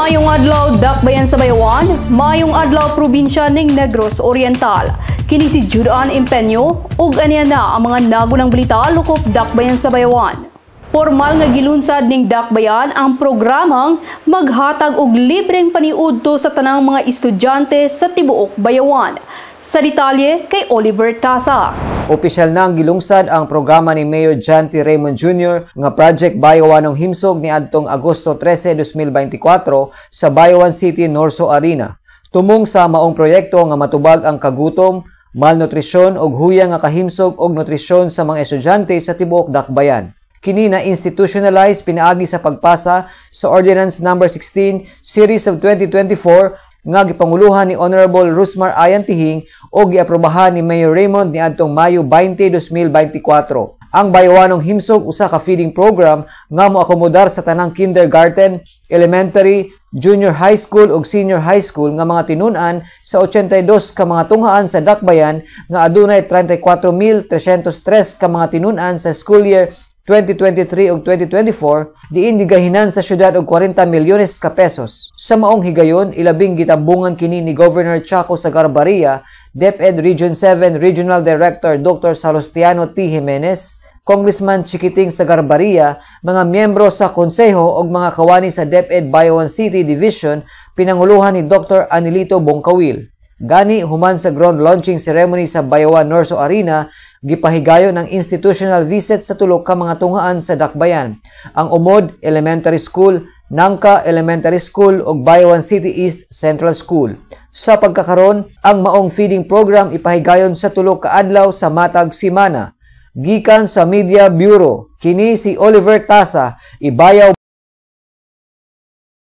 Mayong adlaw dakbayan sa Bayawan, mayong adlaw probinsya ning Negros Oriental. Kini si Judan Empeño ug aniya na ang mga nagunang balita lukop dakbayan sa Bayawan. Formal nga gilunsad ning dakbayan ang programang maghatag og libreng paniudto sa tanang mga estudyante sa tibuok Bayawan. Sa detalye kay Oliver Tasa. Opisyal na ang gilungsad ang programa ni Mayor John T. Raymond Jr. nga Project Bayawanong Himsog ni adtong Agosto 13, 2024 sa Bayawan City, Norso Arena. Tumong sa maong proyekto nga matubag ang kagutom, malnutrisyon ug huyang nga kahimsog og nutrisyon sa mga estudyante sa tibuok dakbayan. Kini na institutionalize pinaagi sa pagpasa sa Ordinance No. 16 Series of 2024 nga gipanguluhan ni Honorable Rusmar Ayan Tihing o giaprobahan ni Mayor Raymond niadtong Mayo 20, 2024. Ang Bayawanong Himsog usa ka feeding program nga moakomodar sa tanang kindergarten, elementary, junior high school ug senior high school nga mga tinun-an sa 82 ka mga tunghaan sa dakbayan nga adunay 34,303 ka mga tinun-an sa school year 2023 ug 2024 diin gigahinan sa syudad og 40 milyones ka pesos. Sa maong higayon, ilabing gitabungan kini ni Governor Chaco Sagarbarria, DepEd Region 7 Regional Director Dr. Salustiano T. Jimenez, Congressman Chiquiting Sagarbarria, mga miyembro sa konseho ug mga kawani sa DepEd Bayawan City Division pinanguluhan ni Dr. Anilito Bongkawil. Gani human sa ground launching ceremony sa Bayawan Norso Arena, gipahigayon ang institutional visit sa tulo ka mga tunghaan sa dakbayan, ang Umod Elementary School, Nangka Elementary School ug Bayawan City East Central School. Sa pagkakaron, ang maong feeding program ipahigayon sa tulo ka adlaw sa matag simana. Gikan sa Media Bureau, kini si Oliver Tasa, Ibayaw